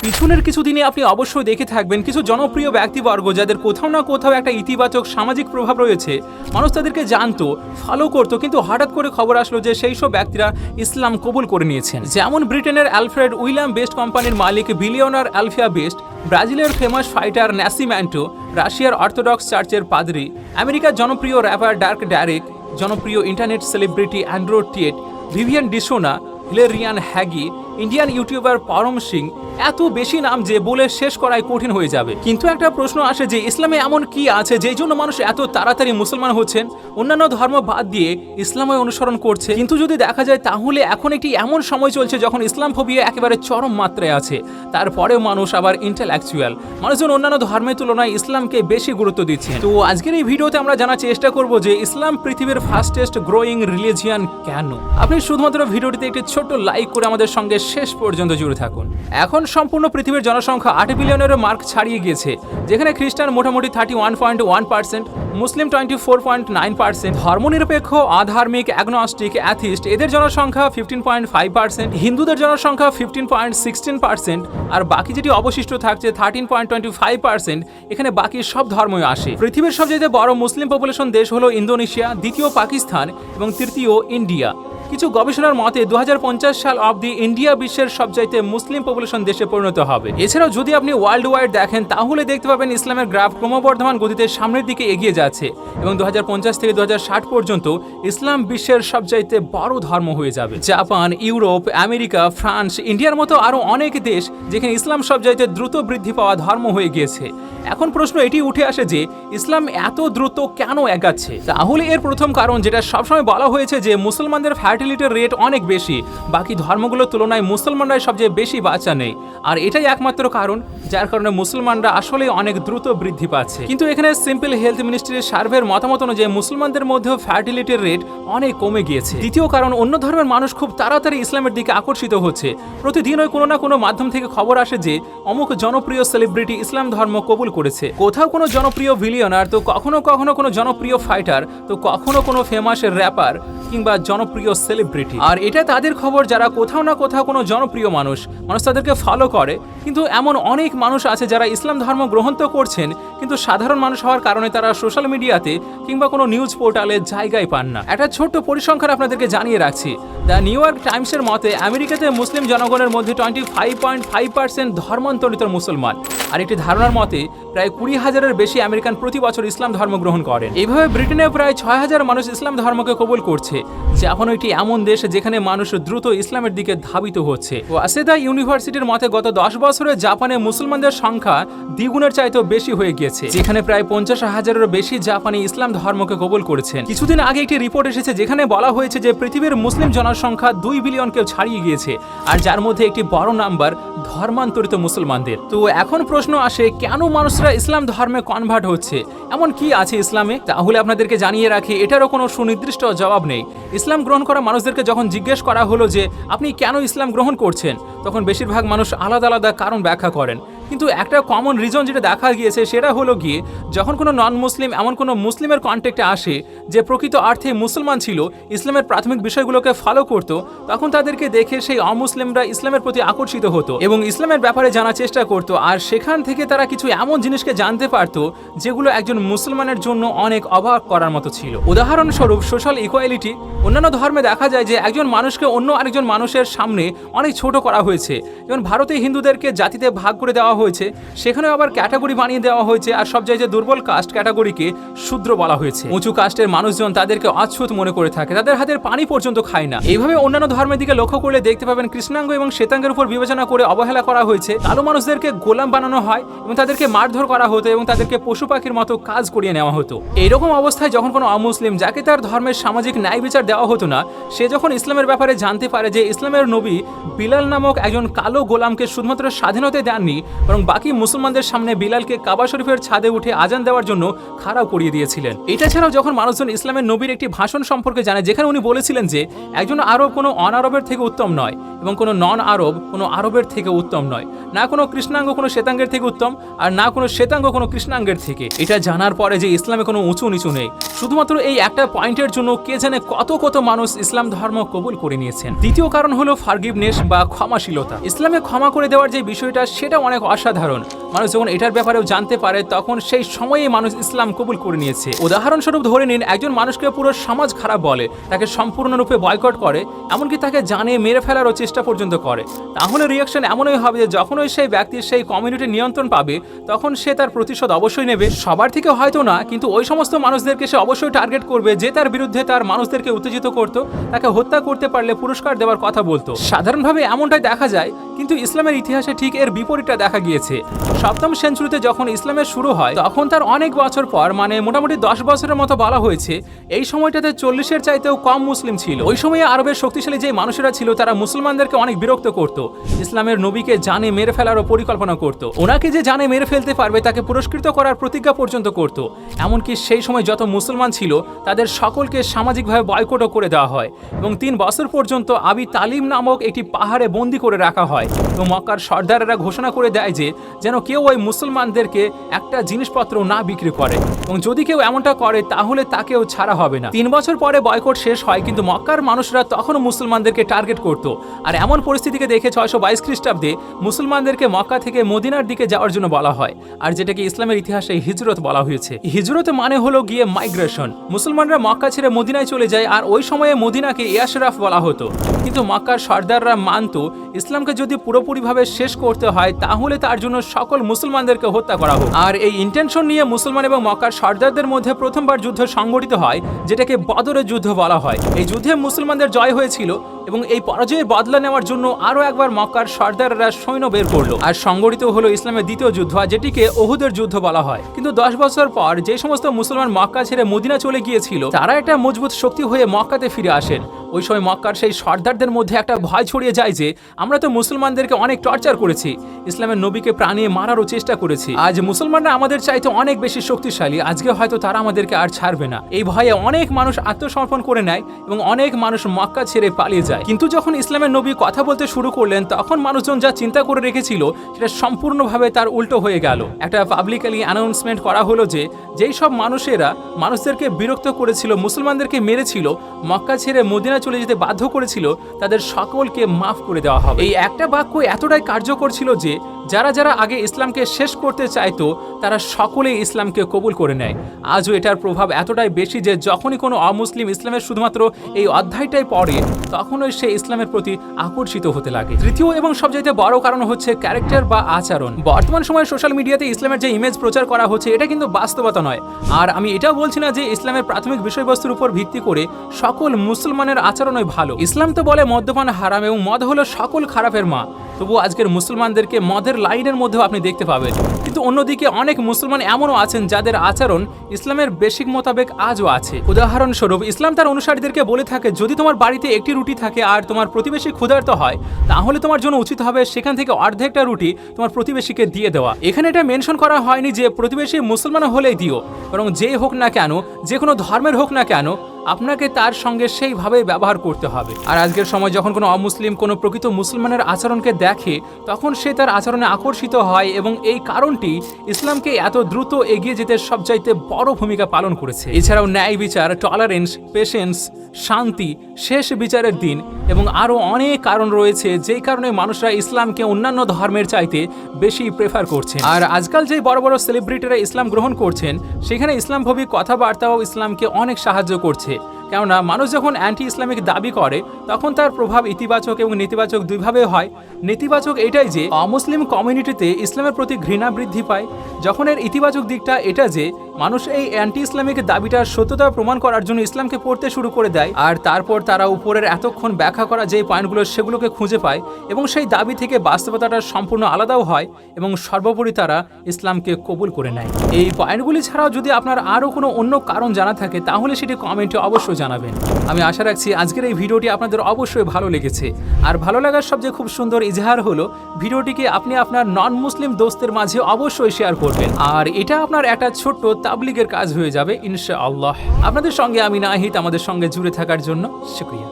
পিছনের কিছু দিনে আপনি অবশ্যই দেখে থাকবেন কিছু জনপ্রিয় ব্যক্তিবর্গ যাদের কোথাও না কোথাও একটা ইতিবাচক সামাজিক প্রভাব রয়েছে, মানুষ তাদেরকে জানতো, ফলো করতো, কিন্তু হঠাৎ করে খবর আসলো যে সেই সব ব্যক্তিরা ইসলাম কবুল করে নিয়েছেন। যেমন ব্রিটেনের অ্যালফ্রেড উইলিয়াম বেস্ট কোম্পানির মালিক বিলিয়নার আলফিয়া বেস্ট, ব্রাজিলের ফেমাস ফাইটার ন্যাসিম্যান্টো, রাশিয়ার অর্থোডক্স চার্চের পাদ্রী, আমেরিকার জনপ্রিয় র্যাপার ডার্ক ড্যারেক, জনপ্রিয় internet celebrity Andrew Tate, Vivian Dsena, হিলেরিয়ান হ্যাগি, ইন্ডিয়ান ইউটিউবার পরম সিং। এত বেশি নাম যে বলে শেষ করাই কঠিন হয়ে যাবে। কিন্তু একটা প্রশ্ন আসে যে ইসলামে এমন কি আছে যেই জন্য মানুষ এত তাড়াতাড়ি মুসলমান হচ্ছেন, অন্যান্য ধর্ম বাদ দিয়ে ইসলামে অনুসরণ করছে। কিন্তু যদি দেখা যায় তাহলে এখন একটি এমন সময় চলছে যখন ইসলাম ফোবিয়া একেবারে চরম মাত্রায় আছে। তারপরেও মানুষ আবার ইন্টেলেকচুয়াল, মানুষজন অন্যান্য ধর্মের তুলনায় ইসলামকে বেশি গুরুত্ব দিচ্ছে। তো আজকের এই ভিডিওতে আমরা জানার চেষ্টা করব যে ইসলাম পৃথিবীর ফাস্টেস্ট গ্রোয়িং রিলিজিয়ান কেন। আপনি শুধুমাত্র ভিডিওটিতে একটি ছোট্ট লাইক করে আমাদের সঙ্গে শেষ পর্যন্ত জুড়ে থাকুন। এখন সম্পূর্ণ পৃথিবীর জনসংখ্যা 8 বিলিয়নের মার্ক ছাড়িয়ে গিয়েছে, যেখানে খ্রিস্টান মোটামুটি 31.1%, মুসলিম 24.9%, ধর্মনিরপেক্ষ, আধার্মিক, অ্যাগনস্টিক, অ্যাথিস্ট এদের জনসংখ্যা 15.5%, হিন্দুদের জনসংখ্যা 15.16%, আর বাকি যেটি অবশিষ্ট থাকছে 13.25%, এখানে বাকি সব ধর্মই আসে। পৃথিবীর সবচেয়ে বড় মুসলিম পপুলেশন দেশ হলো ইন্দোনেশিয়া, দ্বিতীয় পাকিস্তান এবং তৃতীয় ইন্ডিয়া। কিছু গবেষণার মতে 2050 সাল অবধি ইন্ডিয়া বিশ্বের সবচাইতে মুসলিম পপুলেশন দেশে পরিণত হবে। এছাড়াও যদি আপনি ওয়ার্ল্ড ওয়াইড দেখেন তাহলে দেখতে পাবেন ইসলামের গ্রাফ ক্রমবর্ধমান গতিতে সামনের দিকে এগিয়ে যাচ্ছে এবং 2050 থেকে 2060 পর্যন্ত ইসলাম বিশ্বের সবচাইতে বড় ধর্ম হয়ে যাবে। জাপান, ইউরোপ, আমেরিকা, ফ্রান্স, ইন্ডিয়ার মতো আরও অনেক দেশ যেখানে ইসলাম সবচাইতে দ্রুত বৃদ্ধি পাওয়া ধর্ম হয়ে গিয়েছে। এখন প্রশ্ন এটি উঠে আসে যে ইসলাম এত দ্রুত কেন এগাচ্ছে? তাহলে এর প্রথম কারণ, যেটা সবসময় বলা হয়েছে, যে মুসলমানদের ফার্টিলিটির রেট অনেক বেশি, বাকি ধর্মগুলোর তুলনায় মুসলমানরাই সবচেয়ে বেশি বাচ্চা নেই, আর এটাই একমাত্র কারণ যার কারণে মুসলমানরা আসলে অনেক দ্রুত বৃদ্ধি পাচ্ছে। কিন্তু এখানে সিম্পল হেলথ মিনিস্ট্রির সার্ভের মতামত অনুযায়ী মুসলমানদের মধ্যেও ফার্টিলিটির রেট অনেক কমে গিয়েছে। দ্বিতীয় কারণ, অন্য ধর্মের মানুষ খুব তাড়াতাড়ি ইসলামের দিকে আকর্ষিত হচ্ছে। প্রতিদিনই কোনো না কোনো মাধ্যম থেকে খবর আসে যে অমুক জনপ্রিয় সেলিব্রিটি ইসলাম ধর্ম কবুল করেছে। কোথাও কোনো জনপ্রিয় ভিলিয়নার, তো কখনো কখনো কোনো জনপ্রিয় ফাইটার, তো কখনো কোনো ফেমাস র্যাপার কিংবা জনপ্রিয় সেলিব্রিটি। আর এটা তাদের খবর যারা কোথাও না কোথাও কোনো জনপ্রিয় মানুষ তাদেরকে ফলো করে। কিন্তু এমন অনেক মানুষ আছে যারা ইসলাম ধর্ম গ্রহণ তো করছেন, কিন্তু সাধারণ মানুষ হওয়ার কারণে তারা সোশ্যাল মিডিয়াতে কিংবা কোনো নিউজ পোর্টালে জায়গায় পান না। একটা ছোট্ট পরিসংখ্যান আপনাদেরকে জানিয়ে রাখছি। দ্য নিউ ইয়র্ক টাইমসের মতে আমেরিকাতে মুসলিম জনগণের মধ্যে 25.5% ধর্মান্তরিত মুসলমান, আর একটি ধারণার মতে প্রায় 20,000-এর বেশি আমেরিকান প্রতি বছর ইসলাম ধর্ম গ্রহণ করেন। এইভাবে ব্রিটেনে প্রায় 6,000 মানুষ ইসলাম ধর্মকে কবুল করছে। জাপান একটি এমন দেশ যেখানে মানুষ দ্রুত ইসলামের দিকে ধাবিত হচ্ছে। ওয়াসেদা ইউনিভার্সিটির মতে গত 10 বছরে জাপানে মুসলমানদের সংখ্যা দ্বিগুণের চাইতেও বেশি হয়ে গিয়েছে, যেখানে প্রায় 50,000-এরও বেশি জাপানি ইসলাম ধর্মকে কবুল করেছেন। কিছুদিন আগে একটি রিপোর্ট এসেছে যেখানে বলা হয়েছে যে পৃথিবীর মুসলিম জনসংখ্যা 2 বিলিয়নকেও ছাড়িয়ে গিয়েছে, আর যার মধ্যে একটি বড় নাম্বার ধর্মান্তরিত মুসলমানদের। তো এখন প্রশ্ন আসে, কেন মানুষরা ইসলাম ধর্মে কনভার্ট হচ্ছে? এমন কি আছে ইসলামে? তাহলে আপনাদেরকে জানিয়ে রাখি, এটারও কোনো সুনির্দিষ্ট জবাব নেই। ইসলাম গ্রহণ করা মানুষদেরকে যখন জিজ্ঞেস করা হলো যে আপনি কেন ইসলাম গ্রহণ করছেন, তখন বেশিরভাগ মানুষ আলাদা আলাদা কারণ ব্যাখ্যা করেন। কিন্তু একটা কমন রিজন যেটা দেখা গিয়েছে সেটা হলো গিয়ে, যখন কোনো নন মুসলিম এমন কোনো মুসলিমের কন্ট্যাক্টে আসে যে প্রকৃত অর্থে মুসলমান ছিল, ইসলামের প্রাথমিক বিষয়গুলোকে ফলো করত, তখন তাদেরকে দেখে সেই অমুসলিমরা ইসলামের প্রতি আকর্ষিত হতো এবং ইসলামের ব্যাপারে জানার চেষ্টা করত। আর সেখান থেকে তারা কিছু এমন জিনিসকে জানতে পারত যেগুলো একজন মুসলমানের জন্য অনেক অবাক করার মতো ছিল। উদাহরণস্বরূপ সোশ্যাল ইকুয়ালিটি। অন্যান্য ধর্মে দেখা যায় যে একজন মানুষকে অন্য আরেকজন মানুষের সামনে অনেক ছোট করা হয়েছে। যেমন ভারতে হিন্দুদেরকে জাতিতে ভাগ করে দেওয়া হয়েছে, সেখানে আবার ক্যাটাগরি বানিয়ে দেওয়া হয়েছে, আর সবচেয়ে দুর্বল কাস্ট ক্যাটাগরিকে শূদ্র বলা হয়েছে। উঁচু কাস্টের মানুষজন তাদেরকে অচ্ছুত মনে করে থাকে, তাদের হাতের পানি পর্যন্ত খায় না। এইভাবে অন্যান্য ধর্মের দিকে লক্ষ্য করলে দেখতে পাবেন কৃষ্ণাঙ্গ এবং শ্বেতাঙ্গের উপর বিবেচনা করে অবহেলা করা হয়েছে। কালো মানুষদেরকে গোলাম বানানো হয় এবং তাদেরকে মারধর করা হতো এবং তাদেরকে পশু পাখির মতো কাজ করিয়ে নেওয়া হতো। এইরকম অবস্থায় যখন কোনো অমুসলিম, যাকে তার ধর্মের সামাজিক ন্যায় বিচার দেওয়া হতো না, সে যখন ইসলামের ব্যাপারে জানতে পারে যে ইসলামের নবী বিলাল নামক একজন কালো গোলামকে শুধুমাত্র স্বাধীনতা দেননি, বরং বাকি মুসলমানদের সামনে বিলালকে কাবা শরীফের ছাদে উঠে আজান দেওয়ার জন্য খাড়াও করিয়ে দিয়েছিলেন। এটা ছাড়াও যখন মানুষজন ইসলামের নবীর একটি ভাষণ সম্পর্কে জানে, যেখানে উনি বলেছিলেন যে একজন আরব কোনো অনারবের থেকে উত্তম নয় এবং কোনো নন আরব কোনো আরবের থেকে উত্তম নয়, না কোনো কৃষ্ণাঙ্গ কোনো শ্বেতাঙ্গের থেকে উত্তম আর না কোনো শ্বেতাঙ্গ কোনো কৃষ্ণাঙ্গের থেকে। এটা জানার পরে যে ইসলামে কোনো উঁচু নিচু নেই, শুধুমাত্র এই একটা পয়েন্টের জন্য কে জানে কত কত মানুষ ইসলাম ধর্ম কবুল করে নিয়েছেন। দ্বিতীয় কারণ হলো ফারগিভনেস বা ক্ষমাশীলতা। ইসলামে ক্ষমা করে দেওয়ার যে বিষয়টা সেটা অনেক অসাধারণ। মানুষ যখন এটার ব্যাপারেও জানতে পারে তখন সেই সময়ে মানুষ ইসলাম কবুল করে নিয়েছে। উদাহরণস্বরূপ ধরে নিন, একজন মানুষকে পুরো সমাজ খারাপ বলে, তাকে সম্পূর্ণরূপে বয়কট করে, এমনকি তাকে জানে মেরে ফেলারও চেষ্টা পর্যন্ত করে, তাহলে রিয়াকশন এমনই হবে যে যখনই সেই ব্যক্তির সেই কমিউনিটির নিয়ন্ত্রণ পাবে তখন সে তার প্রতিশোধ অবশ্যই নেবে। সবার থেকে হয়তো না, কিন্তু ওই সমস্ত মানুষদেরকে সে অবশ্যই টার্গেট করবে যে তার বিরুদ্ধে তার মানুষদেরকে উত্তেজিত করত, তাকে হত্যা করতে পারলে পুরস্কার দেওয়ার কথা বলতো। সাধারণভাবে এমনটাই দেখা যায়, কিন্তু ইসলামের ইতিহাসে ঠিক এর বিপরীতটা দেখা গিয়েছে। 7ম সেঞ্চুরিতে যখন ইসলামের শুরু হয় তখন তার অনেক বছর পর, মানে মোটামুটি 10 বছরের মতো বলা হয়েছে, এই সময়টাতে 40-এর চাইতেও কম মুসলিম ছিল। ওই সময়ে আরবের শক্তিশালী যে মানুষেরা ছিল তারা মুসলমানদেরকে অনেক বিরক্ত করত, ইসলামের নবীকে জানে মেরে ফেলারও পরিকল্পনা করত, ওনাকে যে জানে মেরে ফেলতে পারবে তাকে পুরস্কৃত করার প্রতিজ্ঞা পর্যন্ত করত। এমনকি সেই সময় যত মুসলমান ছিল তাদের সকলকে সামাজিকভাবে বয়কটও করে দেওয়া হয় এবং 3 বছর পর্যন্ত আবি তালিম নামক একটি পাহাড়ে বন্দী করে রাখা হয় এবং মক্কার সর্দারেরা ঘোষণা করে দেয় যে যেন কেউ ওই মুসলমানদেরকে একটা জিনিসপত্র না বিক্রি করে এবং যদি কেউ এমনটা করে তাহলে তাকেও ছাড়া হবে না। 3 বছর পরে বয়কট শেষ হয়, কিন্তু মক্কার মানুষরা তখনও মুসলমানদেরকে টার্গেট করত। আর এমন পরিস্থিতিকে দেখে 622 খ্রিস্টাব্দে মুসলমানদেরকে মক্কা থেকে মদিনার দিকে যাওয়ার জন্য বলা হয়, আর যেটাকে ইসলামের ইতিহাসে হিজরত বলা হয়েছে। হিজরত মানে হলো গিয়ে মাইগ্রেশন। মুসলমানরা মক্কা ছেড়ে মদিনায় চলে যায়, আর ওই সময়ে মদিনাকে ইয়াশরাফ বলা হতো। কিন্তু মক্কার সর্দাররা মানত ইসলামকে যদি পুরোপুরিভাবে শেষ করতে হয় তাহলে তার জন্য সকল মুসলমানদেরকে হত্যা করা হোক। আর এই ইন্টেনশন নিয়ে মুসলমান এবং মক্কার সর্দারদের মধ্যে প্রথমবার যুদ্ধ সংগঠিত হয়, যেটাকে বদরের যুদ্ধ বলা হয়। এই যুদ্ধে মুসলমানদের জয় হয়েছিল এবং এই পরাজয়ের বদলা নেওয়ার জন্য আরো একবার মক্কার সর্দাররা সৈন্য বের করলো আর সংগঠিত হলো ইসলামের দ্বিতীয় যুদ্ধ, যেটিকে উহুদের যুদ্ধ বলা হয়। কিন্তু 10 বছর পর যে সমস্ত মুসলমান মক্কা ছেড়ে মদিনা চলে গিয়েছিল তারা একটা মজবুত শক্তি হয়ে মক্কাতে ফিরে আসেন। ওই সময় মক্কার সেই সর্দারদের মধ্যে একটা ভয় ছড়িয়ে যায় যে আমরা তো মুসলমানদেরকে অনেক টর্চার করেছি, ইসলামের নবীকে প্রাণে মারারও চেষ্টা করেছি, আজ মুসলমানরা আমাদের চাইতে অনেক বেশি শক্তিশালী, আজকে হয়তো তারা আমাদেরকে আর ছাড়বে না। এই ভয়ে অনেক মানুষ আত্মসমর্পণ করে নেয় এবং অনেক মানুষ মক্কা ছেড়ে পালিয়ে যায়। কিন্তু যখন ইসলামের নবী কথা বলতে শুরু করলেন তখন মানুষজন যা চিন্তা করে রেখেছিল সেটা সম্পূর্ণভাবে তার উল্টো হয়ে গেল। একটা পাবলিকলি অ্যানাউন্সমেন্ট করা হলো যে যেই সব মানুষেরা মানুষদেরকে বিরক্ত করেছিল, মুসলমানদেরকে মেরেছিল, মক্কা ছেড়ে মদিনা চলে যেতে বাধ্য করেছিল, তাদের সকলকে মাফ করে দেওয়া হবে। এই একটা বাক্য এতটাই কার্যকর ছিল যে যারা যারা আগে ইসলামকে শেষ করতে চাইতো তারা সকলেই ইসলামকে কবুল করে নেয়। আজও এটার প্রভাব এতটাই বেশি যে যখনই কোনো অমুসলিম ইসলামের শুধুমাত্র এই অধ্যায়টাই পড়ে তখনই সে ইসলামের প্রতি আকর্ষিত হতে লাগে। তৃতীয় এবং সবচেয়ে বড় কারণ হচ্ছে ক্যারেক্টার বা আচরণ। বর্তমান সময়ে সোশ্যাল মিডিয়াতে ইসলামের যে ইমেজ প্রচার করা হচ্ছে এটা কিন্তু বাস্তবতা নয়। আর আমি এটাও বলছি না যে ইসলামের প্রাথমিক বিষয়বস্তুর উপর ভিত্তি করে সকল মুসলমানের আচরণই ভালো। ইসলাম তো বলে মদ্যপান হারাম এবং মদ হলো সকল খারাপের মা, তবু আজকের মুসলমানদেরকে মদের লাইনের মধ্যেও আপনি দেখতে পাবেন। কিন্তু অন্যদিকে অনেক মুসলমান এমনও আছেন যাদের আচরণ ইসলামের বেসিক মোতাবেক আজও আছে। উদাহরণস্বরূপ ইসলাম তার অনুসারীদেরকে বলে থাকে যদি তোমার বাড়িতে একটি রুটি থাকে আর তোমার প্রতিবেশী ক্ষুধার্ত হয় তাহলে তোমার জন্য উচিত হবে সেখান থেকে অর্ধেকটা রুটি তোমার প্রতিবেশীকে দিয়ে দেওয়া। এখানে এটা মেনশন করা হয়নি যে প্রতিবেশী মুসলমান হলেই দিও, বরং যেই হোক না কেন, যে কোনো ধর্মের হোক না কেন, আপনাকে তার সঙ্গে সেইভাবে ব্যবহার করতে হবে। আর আজকের সময় যখন কোনো অমুসলিম কোনো প্রকৃত মুসলমানের আচরণকে দেখে তখন সে তার আচরণে আকর্ষিত হয় এবং এই কারণটি ইসলামকে এত দ্রুত এগিয়ে যেতে সবচাইতে বড় ভূমিকা পালন করেছে। এছাড়াও ন্যায় বিচার, টলারেন্স, পেশেন্স, শান্তি, শেষ বিচারের দিন এবং আরও অনেক কারণ রয়েছে যেই কারণে মানুষরা ইসলামকে অন্যান্য ধর্মের চাইতে বেশি প্রেফার করছে। আর আজকাল যে বড় বড় সেলিব্রিটিরা ইসলাম গ্রহণ করছেন সেখানে ইসলামভবী কথাবার্তাও ইসলামকে অনেক সাহায্য করছে। কেননা মানুষ যখন অ্যান্টি ইসলামিক দাবি করে তখন তার প্রভাব ইতিবাচক এবং নেতিবাচক দুইভাবে হয়। নেতিবাচক এটাই যে অমুসলিম কমিউনিটিতে ইসলামের প্রতি ঘৃণা বৃদ্ধি পায়, যখন এর ইতিবাচক দিকটা এটা যে মানুষ এই অ্যান্টি ইসলামিক দাবিটার সত্যতা প্রমাণ করার জন্য ইসলামকে পড়তে শুরু করে দেয় আর তারপর তারা উপরের এতক্ষণ ব্যাখ্যা করা যে পয়েন্টগুলো সেগুলোকে খুঁজে পায় এবং সেই দাবি থেকে বাস্তবতাটা সম্পূর্ণ আলাদাও হয় এবং সর্বোপরি তারা ইসলামকে কবুল করে নেয়। এই পয়েন্টগুলি ছাড়াও যদি আপনার আরও কোনো অন্য কারণ জানা থাকে তাহলে সেটি কমেন্টে অবশ্যই জানাবেন। আমি আশা রাখছি আজকের এই ভিডিওটি আপনাদের অবশ্যই ভালো লেগেছে। আর ভালো লাগার সবচেয়ে খুব সুন্দর ইজহার হলো ভিডিওটিকে আপনি আপনার নন মুসলিম দোস্তের মাঝে অবশ্যই শেয়ার করবেন। আর এটা আপনার একটা ছোট্ট তাবলিগের কাজ হয়ে যাবে ইনশাআল্লাহ। আপনাদের সঙ্গে আমি নাহিদ, আমাদের সঙ্গে জুড়ে থাকার জন্য শুকরিয়া।